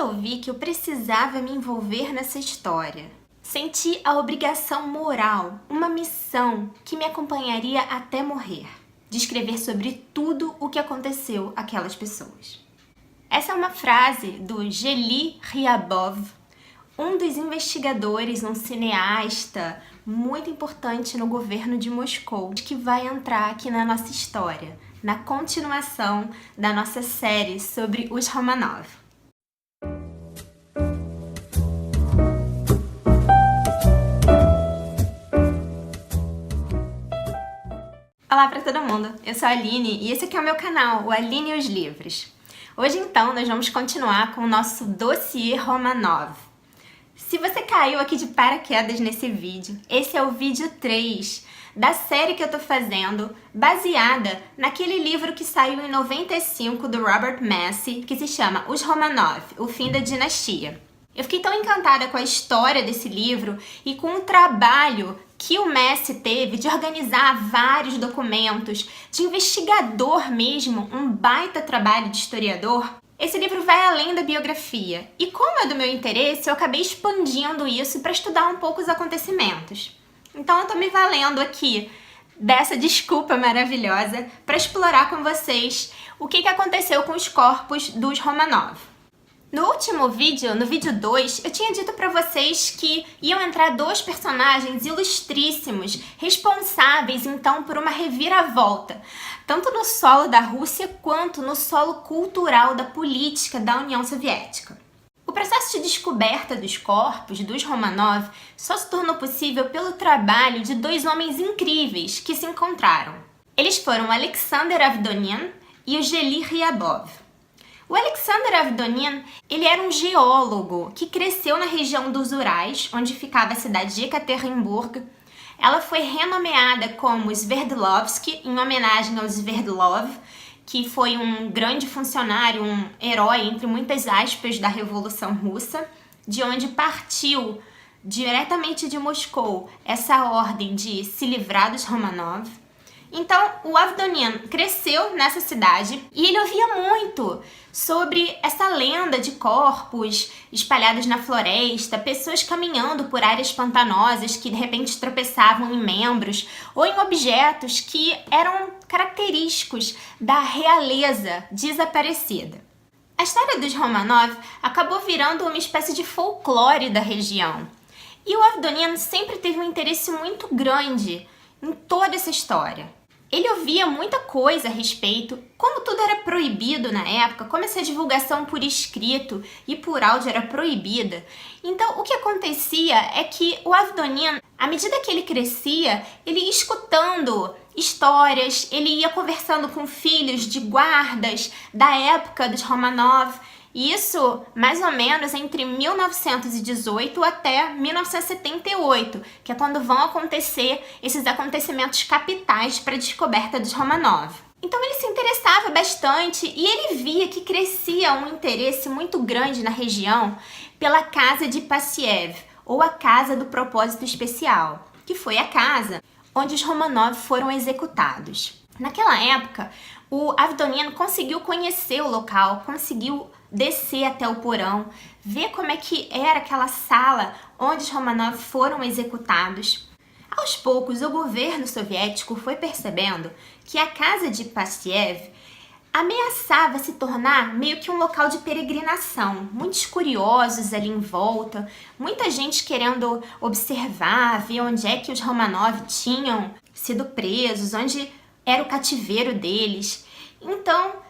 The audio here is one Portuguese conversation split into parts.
resolvi que eu precisava me envolver nessa história. Senti a obrigação moral, uma missão que me acompanharia até morrer, de escrever sobre tudo o que aconteceu àquelas pessoas. Essa é uma frase do Geli Ryabov, um dos investigadores, um cineasta muito importante no governo de Moscou, que vai entrar aqui na nossa história, na continuação da nossa série sobre os Romanov. Olá para todo mundo, eu sou a Aline e esse aqui é o meu canal, o Aline e os Livros. Hoje então nós vamos continuar com o nosso dossiê Romanov. Se você caiu aqui de paraquedas nesse vídeo, esse é o vídeo 3 da série que eu tô fazendo, baseada naquele livro que saiu em 95 do Robert Massie, que se chama Os Romanov, o fim da dinastia. Eu fiquei tão encantada com a história desse livro e com o trabalho que o Massie teve de organizar vários documentos, de investigador mesmo, um baita trabalho de historiador. Esse livro vai além da biografia, e como é do meu interesse, eu acabei expandindo isso para estudar um pouco os acontecimentos. Então eu tô me valendo aqui dessa desculpa maravilhosa para explorar com vocês o que aconteceu com os corpos dos Romanov. No último vídeo, no vídeo 2, eu tinha dito para vocês que iam entrar dois personagens ilustríssimos, responsáveis então por uma reviravolta, tanto no solo da Rússia quanto no solo cultural da política da União Soviética. O processo de descoberta dos corpos dos Romanov só se tornou possível pelo trabalho de dois homens incríveis que se encontraram. Eles foram Alexander Avdonin e o Geli Ryabov. O Alexander Avdonin, ele era um geólogo que cresceu na região dos Urais, onde ficava a cidade de Ekaterimburg. Ela foi renomeada como Sverdlovsky, em homenagem ao Sverdlov, que foi um grande funcionário, um herói, entre muitas aspas, da Revolução Russa, de onde partiu diretamente de Moscou essa ordem de se livrar dos Romanov. Então, o Avdonin cresceu nessa cidade e ele ouvia muito sobre essa lenda de corpos espalhados na floresta, pessoas caminhando por áreas pantanosas que de repente tropeçavam em membros ou em objetos que eram característicos da realeza desaparecida. A história dos Romanov acabou virando uma espécie de folclore da região. E o Avdonin sempre teve um interesse muito grande em toda essa história. Ele ouvia muita coisa a respeito, como tudo era proibido na época, como essa divulgação por escrito e por áudio era proibida. Então, o que acontecia é que o Avdonin, à medida que ele crescia, ele ia escutando histórias, ele ia conversando com filhos de guardas da época dos Romanov. Isso mais ou menos entre 1918 até 1978, que é quando vão acontecer esses acontecimentos capitais para a descoberta dos Romanov. Então ele se interessava bastante e ele via que crescia um interesse muito grande na região pela Casa de Passiev, ou a Casa do Propósito Especial, que foi a casa onde os Romanov foram executados. Naquela época, o Avdonin conseguiu conhecer o local, conseguiu descer até o porão, ver como é que era aquela sala onde os Romanov foram executados. Aos poucos, o governo soviético foi percebendo que a Casa de Passiev ameaçava se tornar meio que um local de peregrinação. Muitos curiosos ali em volta, muita gente querendo observar, ver onde é que os Romanov tinham sido presos, onde era o cativeiro deles. Então,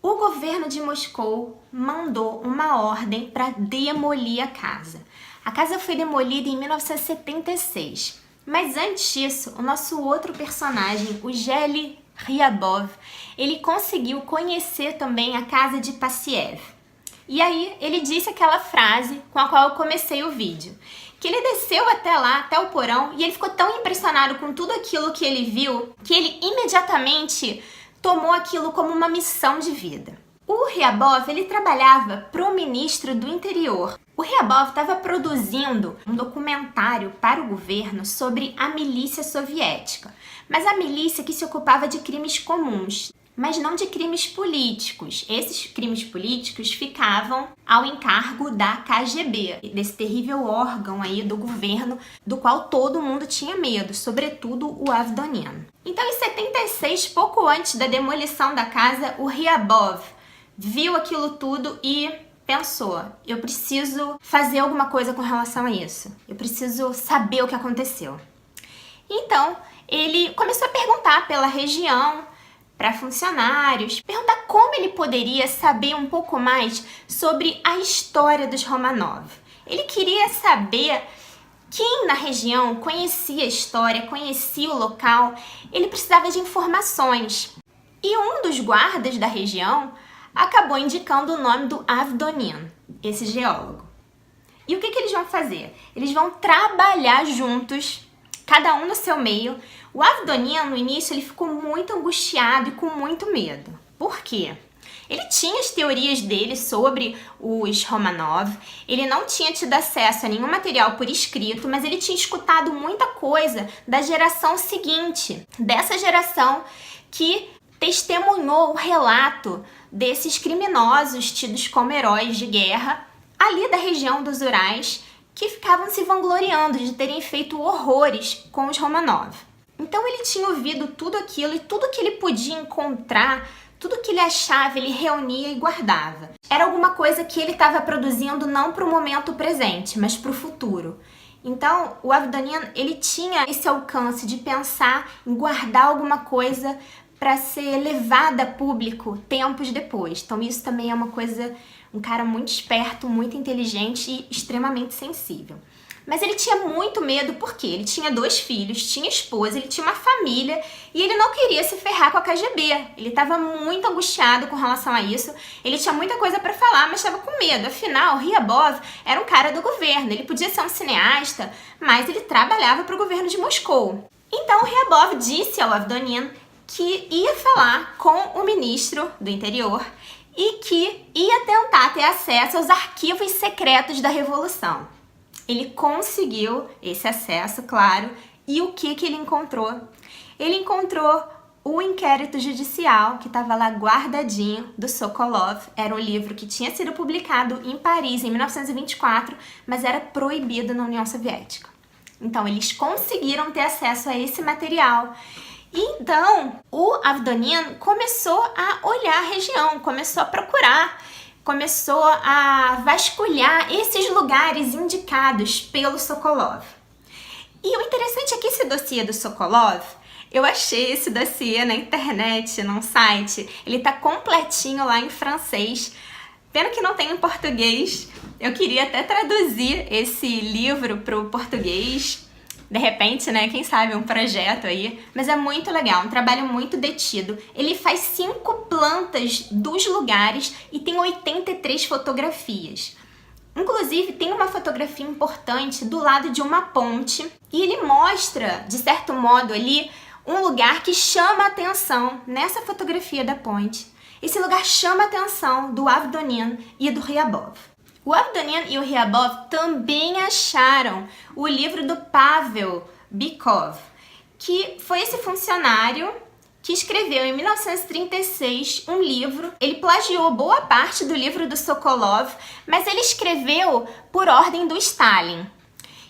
o governo de Moscou mandou uma ordem para demolir a casa. A casa foi demolida em 1976. Mas antes disso, o nosso outro personagem, o Geli Ryabov, ele conseguiu conhecer também a Casa de Passiev. E aí ele disse aquela frase com a qual eu comecei o vídeo, que ele desceu até lá, até o porão, e ele ficou tão impressionado com tudo aquilo que ele viu, que ele imediatamente tomou aquilo como uma missão de vida. O Ryabov, ele trabalhava para o ministro do interior. O Ryabov estava produzindo um documentário para o governo sobre a milícia soviética, mas a milícia que se ocupava de crimes comuns. mas não de crimes políticos. Esses crimes políticos ficavam ao encargo da KGB, desse terrível órgão aí do governo, do qual todo mundo tinha medo, sobretudo o Avdonian. Então, em 76, pouco antes da demolição da casa, o Ryabov viu aquilo tudo e pensou: eu preciso fazer alguma coisa com relação a isso. Eu preciso saber o que aconteceu. Então, ele começou a perguntar pela região, para funcionários, perguntar como ele poderia saber um pouco mais sobre a história dos Romanov. Ele queria saber quem na região conhecia a história, conhecia o local. Ele precisava de informações. E um dos guardas da região acabou indicando o nome do Avdonian, esse geólogo. E o que eles vão fazer? Eles vão trabalhar juntos, cada um no seu meio. O Avdonian, no início, ele ficou muito angustiado e com muito medo. Por quê? Ele tinha as teorias dele sobre os Romanov, ele não tinha tido acesso a nenhum material por escrito, mas ele tinha escutado muita coisa da geração seguinte, dessa geração que testemunhou o relato desses criminosos tidos como heróis de guerra ali da região dos Urais, que ficavam se vangloriando de terem feito horrores com os Romanov. Então ele tinha ouvido tudo aquilo e tudo que ele podia encontrar, tudo que ele achava, ele reunia e guardava. Era alguma coisa que ele estava produzindo não para o momento presente, mas para o futuro. Então o Avdonian, ele tinha esse alcance de pensar em guardar alguma coisa para ser levada a público tempos depois. Então isso também é uma coisa, um cara muito esperto, muito inteligente e extremamente sensível. Mas ele tinha muito medo porque ele tinha 2 filhos, tinha esposa, ele tinha uma família e ele não queria se ferrar com a KGB. Ele estava muito angustiado com relação a isso. Ele tinha muita coisa para falar, mas estava com medo. Afinal, Ryabov era um cara do governo. Ele podia ser um cineasta, mas ele trabalhava para o governo de Moscou. Então, Ryabov disse ao Avdonian que ia falar com o ministro do interior e que ia tentar ter acesso aos arquivos secretos da Revolução. Ele conseguiu esse acesso, claro, e o que ele encontrou? Ele encontrou o inquérito judicial que estava lá guardadinho do Sokolov. Era um livro que tinha sido publicado em Paris em 1924, mas era proibido na União Soviética. Então eles conseguiram ter acesso a esse material. Então o Avdonian começou a olhar a região, começou a procurar, começou a vasculhar esses lugares indicados pelo Sokolov. E o interessante é que esse dossiê do Sokolov, eu achei esse dossiê na internet, num site, ele tá completinho lá em francês. Pena que não tem em português, eu queria até traduzir esse livro para o português. De repente, né, quem sabe um projeto aí, mas é muito legal, um trabalho muito detido. Ele faz 5 plantas dos lugares e tem 83 fotografias. Inclusive, tem uma fotografia importante do lado de uma ponte e ele mostra, de certo modo ali, um lugar que chama a atenção nessa fotografia da ponte. Esse lugar chama a atenção do Avdonian e do Ryabov. O Avdonian e o Ryabov também acharam o livro do Pavel Bykov, que foi esse funcionário que escreveu em 1936 um livro. Ele plagiou boa parte do livro do Sokolov, mas ele escreveu por ordem do Stalin.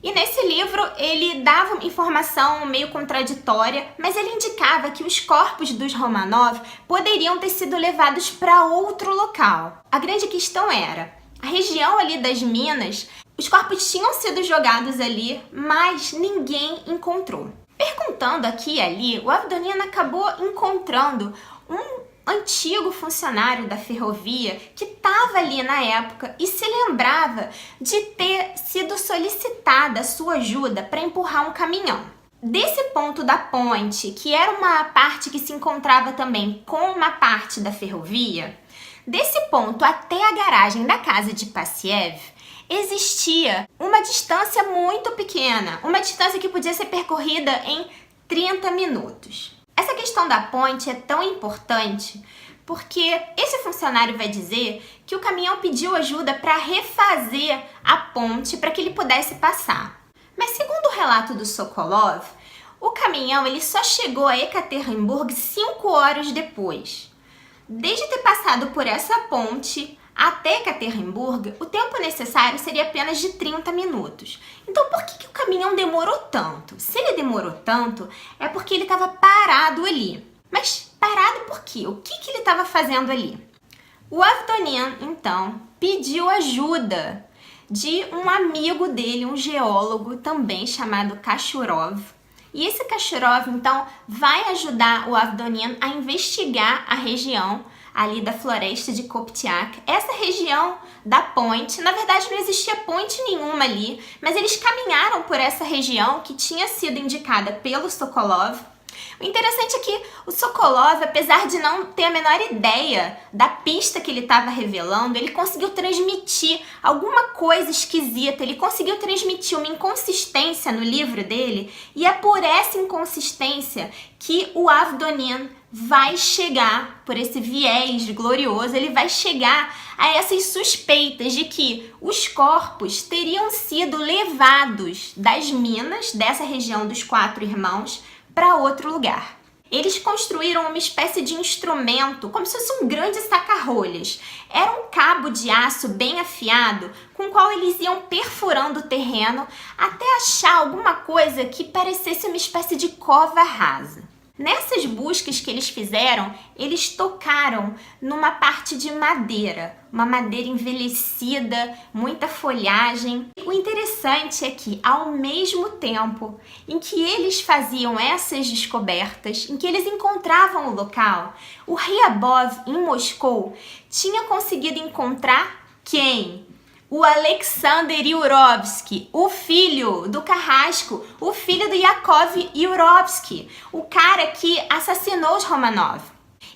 E nesse livro ele dava informação meio contraditória, mas ele indicava que os corpos dos Romanov poderiam ter sido levados para outro local. A grande questão era: a região ali das minas, os corpos tinham sido jogados ali, mas ninguém encontrou. Perguntando aqui e ali, o Avdonian acabou encontrando um antigo funcionário da ferrovia que estava ali na época e se lembrava de ter sido solicitada a sua ajuda para empurrar um caminhão. Desse ponto da ponte, que era uma parte que se encontrava também com uma parte da ferrovia, desse ponto até a garagem da casa de Passiev, existia uma distância muito pequena, uma distância que podia ser percorrida em 30 minutos. Essa questão da ponte é tão importante porque esse funcionário vai dizer que o caminhão pediu ajuda para refazer a ponte para que ele pudesse passar. Mas segundo o relato do Sokolov, o caminhão ele só chegou a Ekaterimburg 5 horas depois. desde ter passado por essa ponte até Ekaterimburgo, o tempo necessário seria apenas de 30 minutos. Então por que o caminhão demorou tanto? Se ele demorou tanto, é porque ele estava parado ali. Mas parado por quê? O que ele estava fazendo ali? O Avdonian, então, pediu ajuda de um amigo dele, um geólogo também chamado Kashurov. E esse Kashurov, então, vai ajudar o Avdonian a investigar a região ali da floresta de Koptiak. Essa região da ponte, na verdade não existia ponte nenhuma ali, mas eles caminharam por essa região que tinha sido indicada pelo Sokolov. O interessante é que o Sokolov, apesar de não ter a menor ideia da pista que ele estava revelando, ele conseguiu transmitir alguma coisa esquisita, ele conseguiu transmitir uma inconsistência no livro dele, e é por essa inconsistência que o Avdonian vai chegar, por esse viés glorioso, ele vai chegar a essas suspeitas de que os corpos teriam sido levados das minas dessa região dos Quatro Irmãos para outro lugar. Eles construíram uma espécie de instrumento, como se fosse um grande saca-rolhas. Era um cabo de aço bem afiado, com o qual eles iam perfurando o terreno até achar alguma coisa que parecesse uma espécie de cova rasa. Nessas buscas que eles fizeram, eles tocaram numa parte de madeira, uma madeira envelhecida, muita folhagem. O interessante é que, ao mesmo tempo em que eles faziam essas descobertas, em que eles encontravam o local, o Ryabov, em Moscou, tinha conseguido encontrar quem? O Alexander Yurovsky, o filho do Carrasco, o filho do Yakov Yurovsky, o cara que assassinou os Romanov.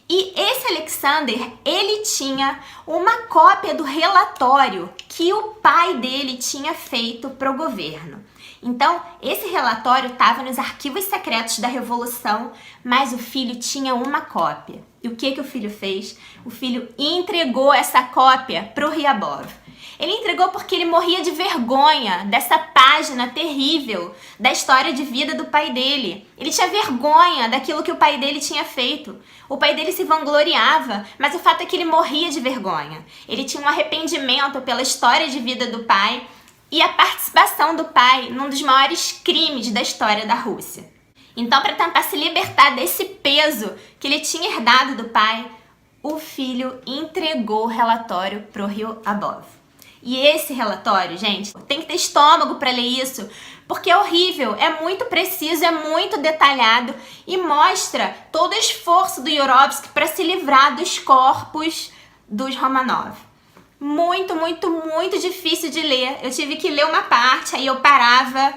E esse Alexander, ele tinha uma cópia do relatório que o pai dele tinha feito para o governo. Então, esse relatório estava nos arquivos secretos da Revolução, mas o filho tinha uma cópia. E o que o filho fez? O filho entregou essa cópia para o Ryabov. Ele entregou porque ele morria de vergonha dessa página terrível da história de vida do pai dele. Ele tinha vergonha daquilo que o pai dele tinha feito. O pai dele se vangloriava, mas o fato é que ele morria de vergonha. Ele tinha um arrependimento pela história de vida do pai e a participação do pai num dos maiores crimes da história da Rússia. Então, para tentar se libertar desse peso que ele tinha herdado do pai, o filho entregou o relatório pro Ryabov. E esse relatório, gente, tem que ter estômago para ler isso, porque é horrível, é muito preciso, é muito detalhado e mostra todo o esforço do Yurovsky para se livrar dos corpos dos Romanov. Muito, muito, muito difícil de ler. Eu tive que ler uma parte, aí eu parava,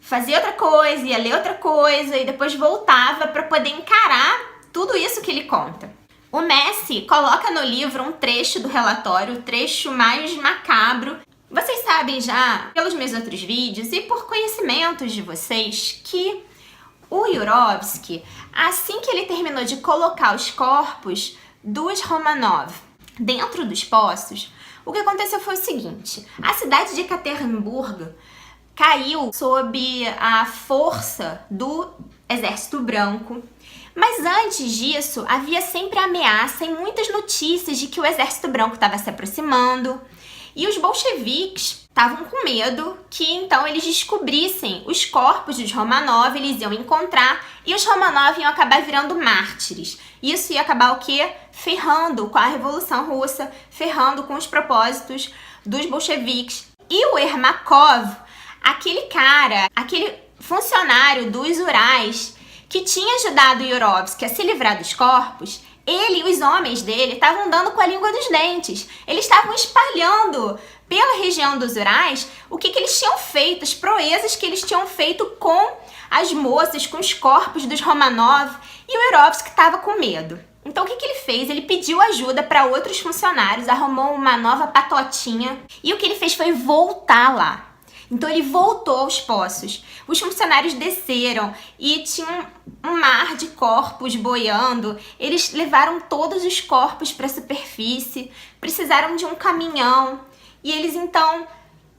fazia outra coisa, ia ler outra coisa e depois voltava para poder encarar tudo isso que ele conta. O Messi coloca no livro um trecho do relatório, o trecho mais macabro. Vocês sabem já, pelos meus outros vídeos e por conhecimentos de vocês, que o Yurovsky, assim que ele terminou de colocar os corpos dos Romanov dentro dos poços, o que aconteceu foi o seguinte: a cidade de Ekaterimburgo caiu sob a força do Exército Branco. Mas antes disso, havia sempre ameaça e muitas notícias de que o Exército Branco estava se aproximando. E os bolcheviques estavam com medo que então eles descobrissem os corpos dos Romanov, eles iam encontrar e os Romanov iam acabar virando mártires. Isso ia acabar o quê? Ferrando com a Revolução Russa, ferrando com os propósitos dos bolcheviques. E o Ermakov, aquele cara, aquele funcionário dos Urais que tinha ajudado o Yurovsky a se livrar dos corpos, ele e os homens dele estavam andando com a língua dos dentes. Eles estavam espalhando pela região dos Urais o que eles tinham feito, as proezas que eles tinham feito com as moças, com os corpos dos Romanov, e o Yurovsky estava com medo. Então o que ele fez? Ele pediu ajuda para outros funcionários, arrumou uma nova patotinha, e o que ele fez foi voltar lá. Então ele voltou aos poços. Os funcionários desceram e tinha um mar de corpos boiando. Eles levaram todos os corpos para a superfície, precisaram de um caminhão. E eles então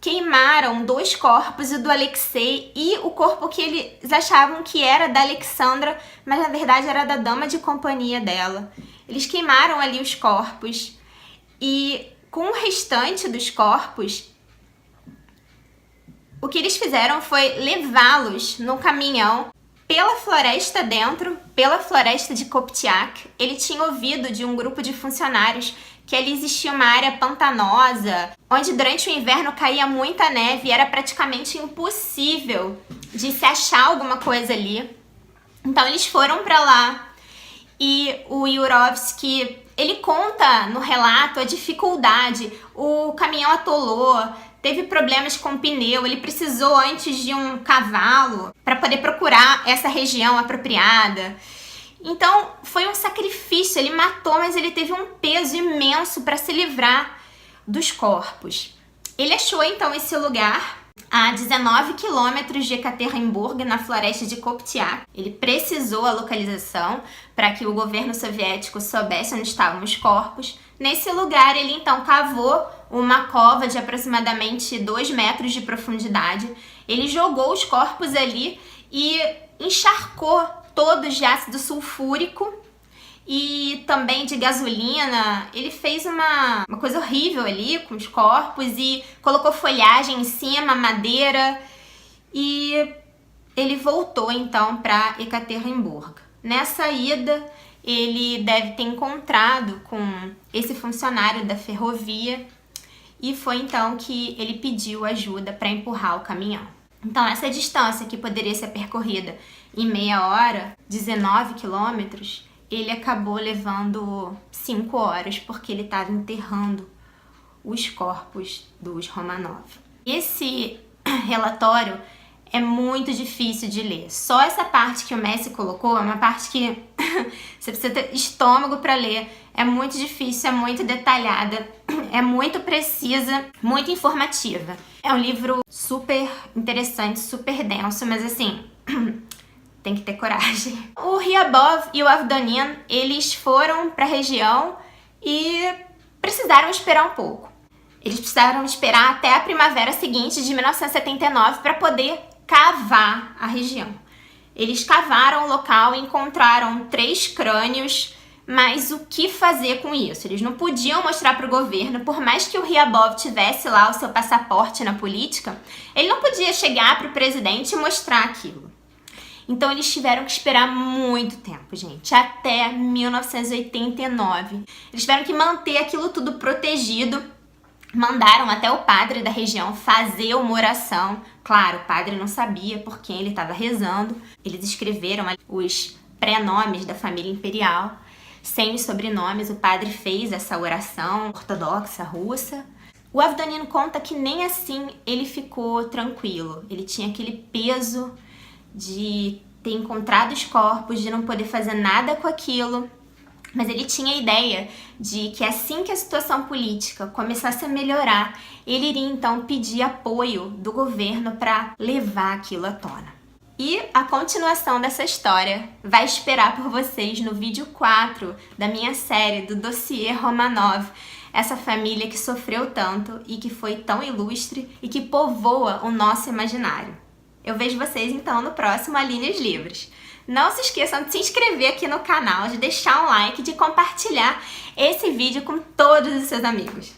queimaram 2 corpos, o do Alexei e o corpo que eles achavam que era da Alexandra, mas na verdade era da dama de companhia dela. Eles queimaram ali os corpos e com o restante dos corpos, o que eles fizeram foi levá-los no caminhão pela floresta dentro, pela floresta de Koptiak. Ele tinha ouvido de um grupo de funcionários que ali existia uma área pantanosa, onde durante o inverno caía muita neve e era praticamente impossível de se achar alguma coisa ali. Então eles foram para lá e o Yurovsky, ele conta no relato a dificuldade, o caminhão atolou, teve problemas com o pneu, ele precisou antes de um cavalo para poder procurar essa região apropriada. Então foi um sacrifício, ele matou, mas ele teve um peso imenso para se livrar dos corpos. Ele achou então esse lugar a 19 quilômetros de Ekaterimburg, na floresta de Koptiak. Ele precisou a localização para que o governo soviético soubesse onde estavam os corpos. Nesse lugar ele então cavou uma cova de aproximadamente 2 metros de profundidade. Ele jogou os corpos ali e encharcou todos de ácido sulfúrico e também de gasolina. Ele fez uma coisa horrível ali com os corpos e colocou folhagem em cima, madeira, e ele voltou então para Ekaterimburg. Nessa ida, ele deve ter encontrado com esse funcionário da ferrovia e foi então que ele pediu ajuda para empurrar o caminhão. Então essa distância que poderia ser percorrida em meia hora, 19 quilômetros, ele acabou levando 5 horas porque ele estava enterrando os corpos dos Romanov. Esse relatório é muito difícil de ler. Só essa parte que o Messi colocou é uma parte que você precisa ter estômago para ler. É muito difícil, é muito detalhada, é muito precisa, muito informativa. É um livro super interessante, super denso, mas assim, tem que ter coragem. O Ryabov e o Avdonin, eles foram para a região e precisaram esperar um pouco. Eles precisaram esperar até a primavera seguinte de 1979 para poder cavar a região. Eles cavaram o local e encontraram 3 crânios, mas o que fazer com isso? Eles não podiam mostrar para o governo, por mais que o Ryabov tivesse lá o seu passaporte na política, ele não podia chegar para o presidente e mostrar aquilo. Então eles tiveram que esperar muito tempo, gente, até 1989. Eles tiveram que manter aquilo tudo protegido. Mandaram até o padre da região fazer uma oração. Claro, o padre não sabia por quem ele estava rezando. Eles escreveram os pré-nomes da família imperial, sem os sobrenomes. O padre fez essa oração ortodoxa russa. O Avdonin conta que nem assim ele ficou tranquilo. Ele tinha aquele peso de ter encontrado os corpos, de não poder fazer nada com aquilo. Mas ele tinha a ideia de que assim que a situação política começasse a melhorar, ele iria então pedir apoio do governo para levar aquilo à tona. E a continuação dessa história vai esperar por vocês no vídeo 4 da minha série do Dossiê Romanov, essa família que sofreu tanto e que foi tão ilustre e que povoa o nosso imaginário. Eu vejo vocês então no próximo Aline e os Livros. Não se esqueçam de se inscrever aqui no canal, de deixar um like, de compartilhar esse vídeo com todos os seus amigos.